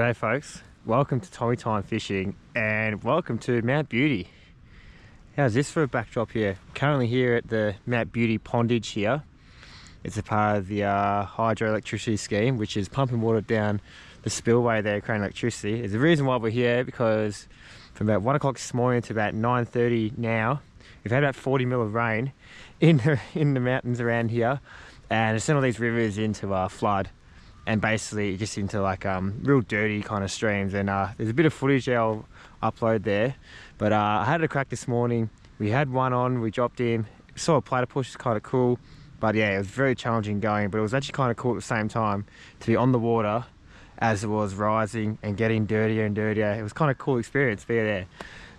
G'day folks, welcome to Tommy Time Fishing and welcome to Mount Beauty. How's this for a backdrop here? Currently here at the Mount Beauty pondage here. It's a part of the hydroelectricity scheme, which is pumping water down the spillway there, creating electricity. There's a reason why we're here, because from about 1 o'clock this morning to about 9:30 now, we've had about 40 mil of rain in the mountains around here, and it's sent all these rivers into flood. And basically just into like real dirty kind of streams, and there's a bit of footage there I'll upload there. But I had a crack this morning. We had one on, we dropped in, saw a platypus, which is kind of cool. But yeah, it was very challenging going, but it was actually kind of cool at the same time to be on the water as it was rising and getting dirtier and dirtier. It was kind of cool experience to be there.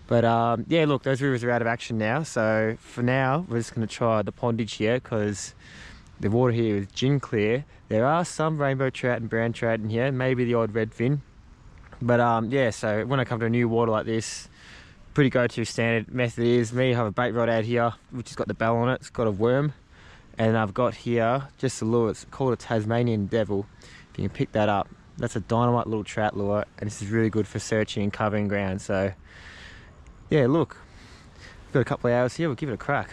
But yeah, look, those rivers are out of action now. So for now, we're just gonna try the pondage here, because the water here is gin clear. There are some rainbow trout and brown trout in here, maybe the odd redfin. But yeah, so when I come to a new water like this, pretty go-to standard method is me have a bait rod out here, which has got the bell on it. It's got a worm. And I've got here just a lure. It's called a Tasmanian Devil. If you can pick that up, that's a dynamite little trout lure, and this is really good for searching and covering ground. So yeah, look, we've got a couple of hours here, we'll give it a crack.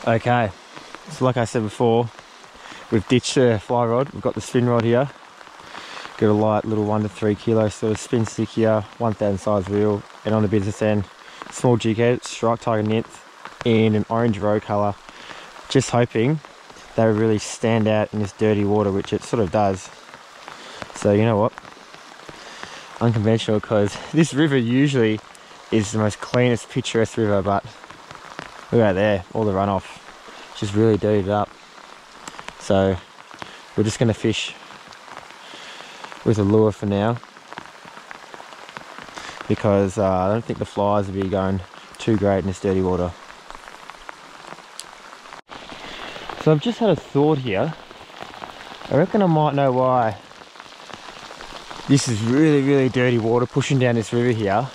Okay, so like I said before, we've ditched the fly rod. We've got the spin rod here. Got a light little 1 to 3 kilo sort of spin stick here, 1000 size reel, and on the business end, small jig head, strike tiger nymph in an orange roe colour. Just hoping they would really stand out in this dirty water, which it sort of does. So you know what? Unconventional, because this river usually is the most cleanest, picturesque river, but look out there, all the runoff, just really dirtied up. So we're just going to fish with a lure for now, because I don't think the flies will be going too great in this dirty water. So I've just had a thought here. I reckon I might know why this is really, really dirty water pushing down this river here,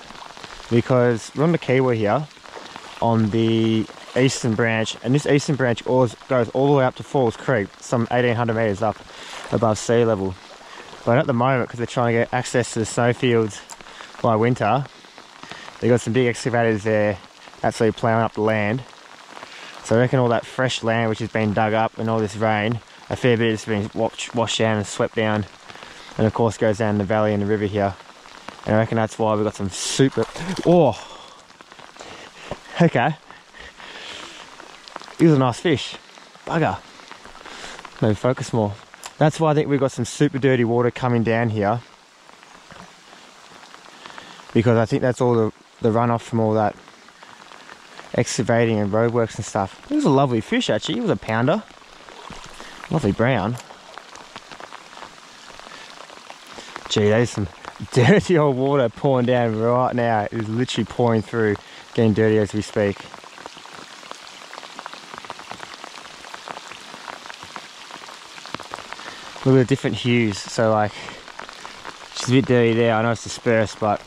because we're on the Kiwi here, on the eastern branch, and this eastern branch goes all the way up to Falls Creek, some 1800 metres up above sea level. But at the moment, because they're trying to get access to the snowfields by winter, they've got some big excavators there absolutely ploughing up the land. So I reckon all that fresh land which has been dug up and all this rain, a fair bit has been washed down and swept down, and of course goes down the valley and the river here. And I reckon that's why we've got some super... Oh! Okay. He was a nice fish. Bugger. Maybe focus more. That's why I think we've got some super dirty water coming down here, because I think that's all the runoff from all that excavating and roadworks and stuff. It was a lovely fish actually. It was a pounder. Lovely brown. Gee, there's some dirty old water pouring down right now. It is literally pouring through, getting dirty as we speak. Look at the different hues. So like, she's a bit dirty there. I know it's dispersed, but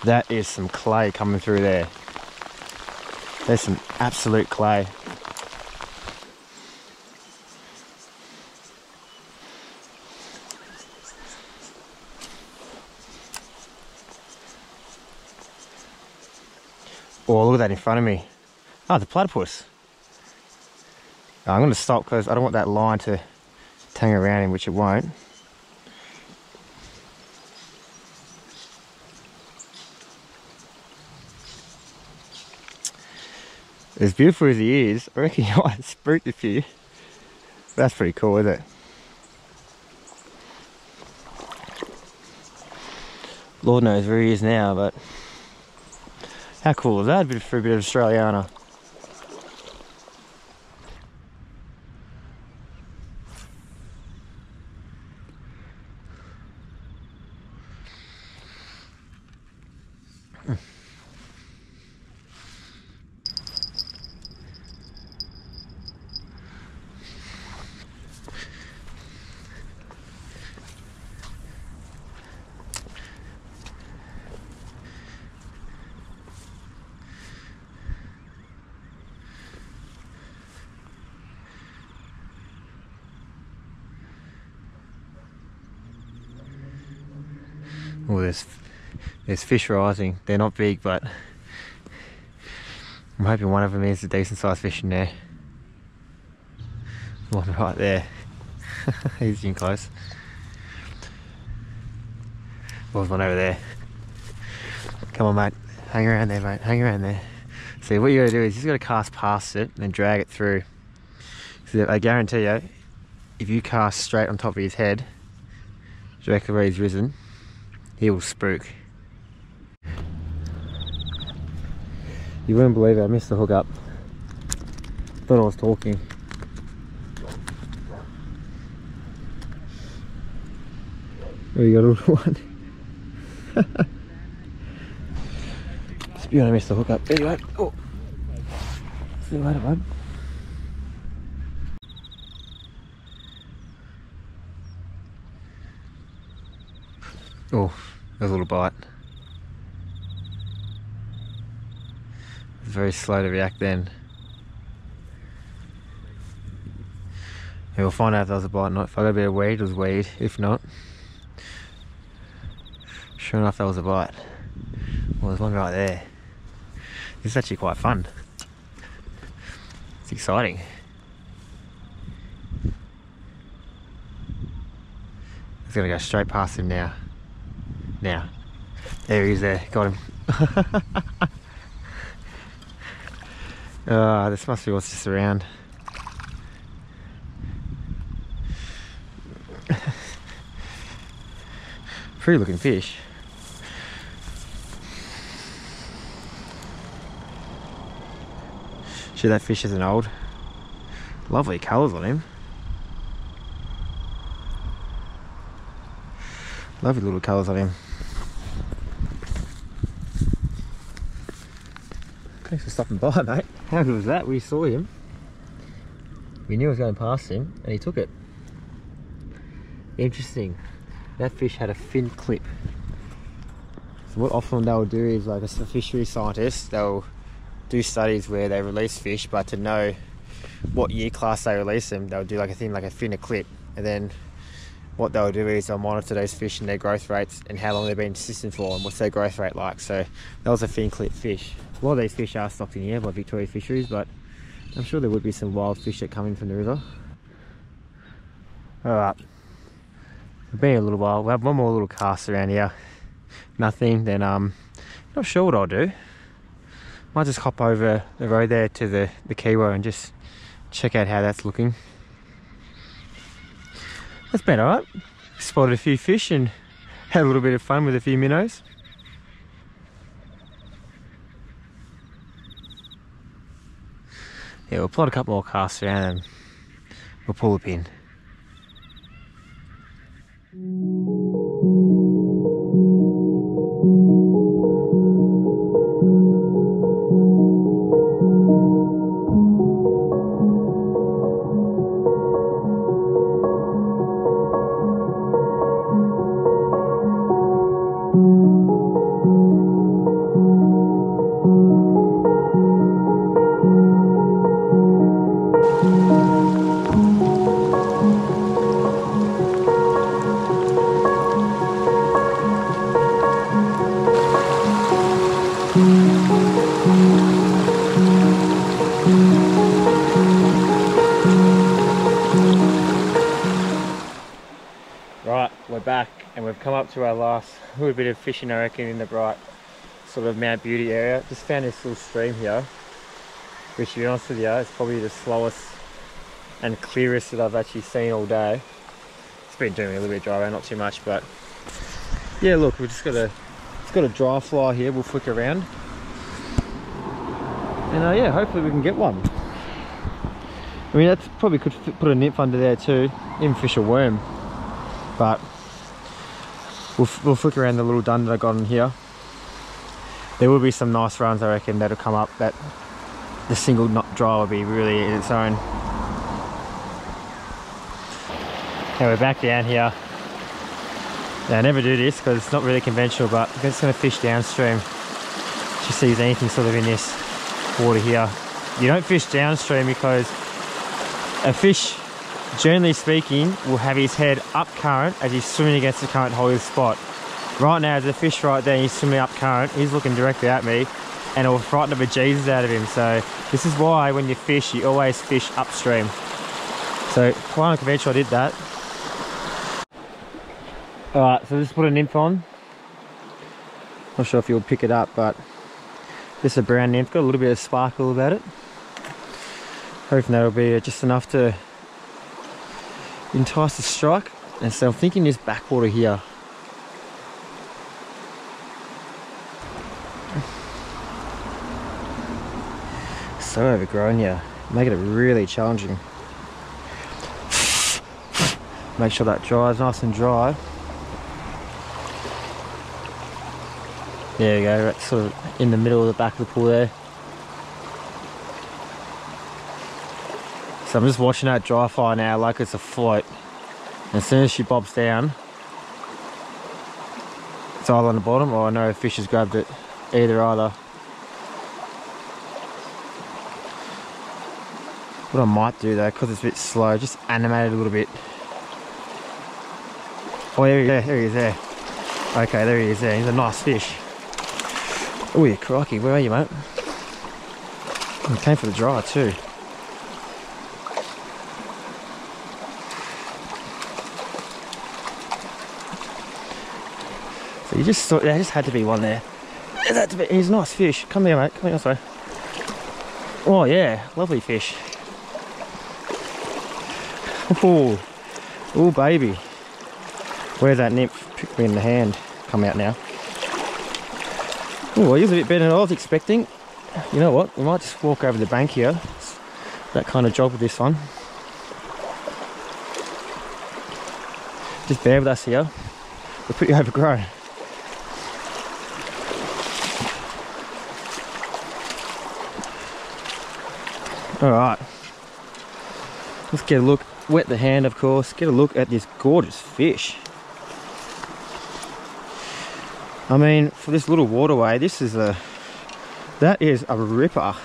that is some clay coming through there. There's some absolute clay. Oh, look at that in front of me. Oh, the platypus. I'm going to stop because I don't want that line to tangle around him, which it won't. As beautiful as he is, I reckon he might have spooked a few. That's pretty cool, isn't it? Lord knows where he is now, but how cool is that for a bit of Australiana? Oh, there's fish rising. They're not big, but I'm hoping one of them is a decent sized fish in there. One right there. He's in close. There's one over there. Come on, mate. Hang around there, mate. Hang around there. See, what you gotta do is you just gotta cast past it and drag it through. So I guarantee you, if you cast straight on top of his head, directly where he's risen, he will spook. You wouldn't believe it, I missed the hook up. Thought I was talking. Oh, you got a little one. I missed the hook up. There you go. Oh. See you later, bud. Oh, there's a little bite. It's very slow to react then. Yeah, we'll find out if there was a bite or not. If I got a bit of weed, it was weed. If not, sure enough, that was a bite. Well, there's one right there. This is actually quite fun. It's exciting. It's gonna go straight past him now. Now. There he is there. Got him. This must be what's just around. Pretty looking fish. Sure, that fish isn't old. Lovely colours on him. Lovely little colours on him. Thanks for stopping by, mate. How good was that? We saw him. We knew it was going past him and he took it. Interesting. That fish had a fin clip. So what often they'll do is, like a fishery scientist, they'll do studies where they release fish, but to know what year class they release them, they'll do like a thing like a fin clip, and then what they'll do is they'll monitor those fish and their growth rates and how long they've been persistent for and what's their growth rate like. So that was a fin clip fish. A lot of these fish are stocked in here by Victoria Fisheries, but I'm sure there would be some wild fish that come in from the river. Alright, it's been a little while. We'll have one more little cast around here. Nothing, then not sure what I'll do. Might just hop over the road there to the Kiwo and just check out how that's looking. That's been alright. Spotted a few fish and had a little bit of fun with a few minnows. Yeah, we'll plot a couple more casts around and we'll pull the pin. Right, we're back and we've come up to our last little bit of fishing, I reckon, in the bright sort of Mount Beauty area. Just found this little stream here, which, to be honest with you, is probably the slowest and clearest that I've actually seen all day. It's been doing a little bit dry around, not too much, but yeah, look, we've just got a dry fly here. We'll flick around and yeah, hopefully we can get one. I mean, that's probably could put a nymph under there too, even fish a worm. But we'll flick around the little dun that I got in here. There will be some nice runs, I reckon, that'll come up that the single knot dry will be really in its own. Okay, we're back down here. Now, I never do this because it's not really conventional, but I'm just going to fish downstream. Just see if there's anything sort of in this water here. You don't fish downstream because a fish, generally speaking, will have his head up current as he's swimming against the current, hold his spot. Right now, there's a fish right there, he's swimming up current, he's looking directly at me, and it'll frighten the bejesus out of him. So this is why when you fish, you always fish upstream. So quite unconventional, I did that. Alright, so just put a nymph on. Not sure if you'll pick it up, but this is a brown nymph, got a little bit of sparkle about it. Hoping that'll be just enough to entice the strike. And so I'm thinking this backwater here. So overgrown here, making it really challenging. Make sure that dries nice and dry. There you go, right sort of in the middle of the back of the pool there. So I'm just watching that dry fly now like it's a float. And as soon as she bobs down, it's either on the bottom or I know a fish has grabbed it. Either. What I might do though, because it's a bit slow, just animate it a little bit. Oh, there he is there. Okay, there he is there. He's a nice fish. Oh, yeah, crikey, where are you, mate? He came for the dry too. So you just thought, there just had to be one there. There had to be. He's a nice fish. Come here, mate. Come here this way. Oh yeah, lovely fish. Oh, oh baby. Where's that nymph? Picked me in the hand. Come out now. Oh, he's a bit better than I was expecting. You know what? We might just walk over the bank here. It's that kind of job with this one. Just bear with us here. We're pretty overgrown. Alright. Let's get a look. Wet the hand, of course. Get a look at this gorgeous fish. I mean, for this little waterway, that is a ripper.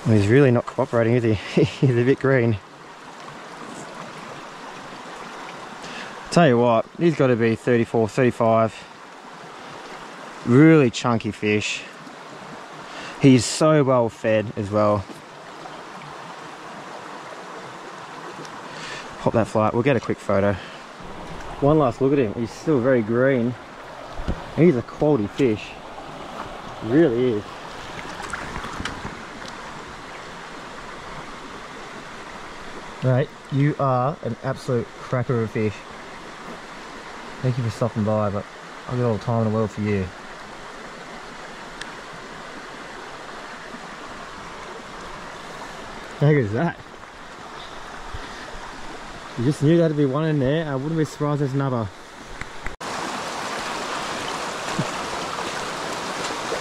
Well, he's really not cooperating, is he? He's a bit green. Tell you what, he's got to be 34, 35. Really chunky fish. He's so well fed as well. Pop that fly, we'll get a quick photo. One last look at him, he's still very green. He's a quality fish. He really is. Mate, you are an absolute cracker of a fish. Thank you for stopping by, but I've got all the time in the world for you. How good is that? You just knew there'd be one in there. I wouldn't be surprised there's another.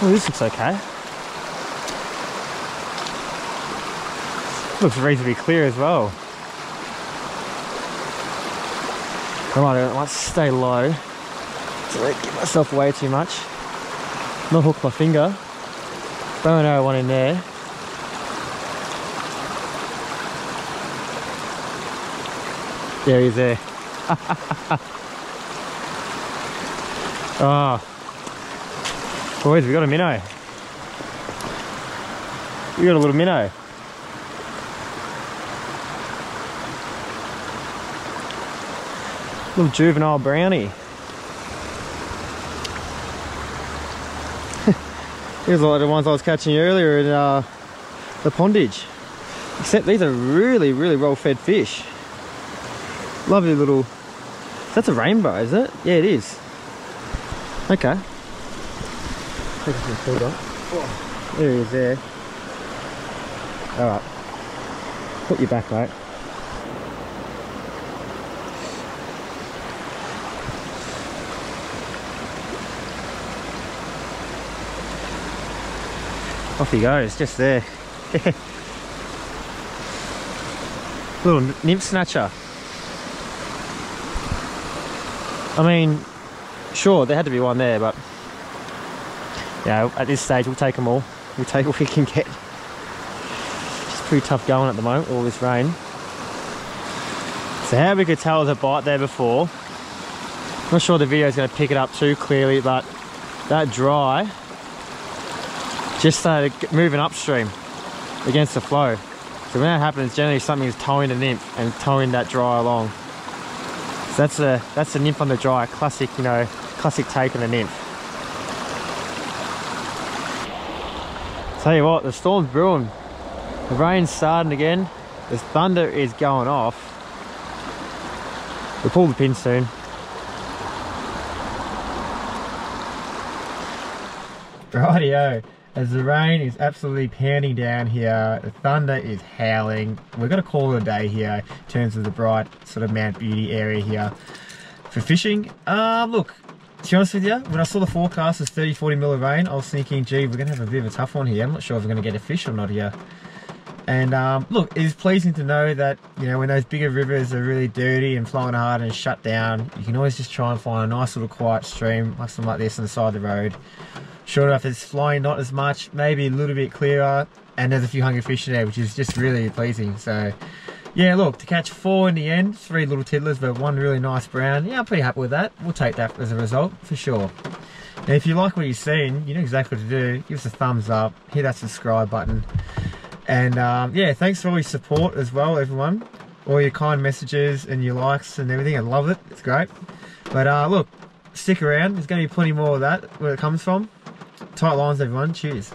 Oh, this looks okay. Looks reasonably clear as well. I might stay low so I don't give myself away too much. Not hook my finger. Bow and arrow one in there. Yeah, he's there. Oh, boys, we got a minnow. We got a little minnow. Little juvenile brownie. Here's like the ones I was catching earlier in the pondage. Except these are really, really well-fed fish. Lovely little... That's a rainbow, is it? Yeah, it is. Okay. There he is there. Alright. Put your back, mate. Off he goes, just there. Little nymph snatcher. I mean, sure, there had to be one there, but yeah, at this stage we'll take them all. We'll take what we can get. It's pretty tough going at the moment, all this rain. So how we could tell there's a bite there before, not sure the video is going to pick it up too clearly, but that dry just started moving upstream against the flow. So when that happens, generally something is towing the nymph and towing that dry along. So that's the nymph on the dry, classic, you know, classic take on the nymph. Tell you what, the storm's brewing. The rain's starting again. The thunder is going off. We'll pull the pin soon. Rightio, as the rain is absolutely pounding down here, the thunder is howling. We're going to call it a day here in terms of the bright sort of Mount Beauty area here for fishing. Look, to be honest with you, when I saw the forecast as 30-40 mil of rain, I was thinking, gee, we're going to have a bit of a tough one here. I'm not sure if we're going to get a fish or not here. And look, it is pleasing to know that, you know, when those bigger rivers are really dirty and flowing hard and shut down, you can always just try and find a nice little quiet stream, like something like this on the side of the road. Sure enough, it's flying not as much, maybe a little bit clearer, and there's a few hungry fish in there, which is just really pleasing. So yeah, look, to catch 4 in the end, 3 little tiddlers, but 1 really nice brown, yeah, I'm pretty happy with that. We'll take that as a result, for sure. And if you like what you've seen, you know exactly what to do. Give us a thumbs up, hit that subscribe button. And yeah, thanks for all your support as well, everyone. All your kind messages and your likes and everything. I love it. It's great. But look, stick around. There's going to be plenty more of that where it comes from. Tight lines, everyone. Cheers.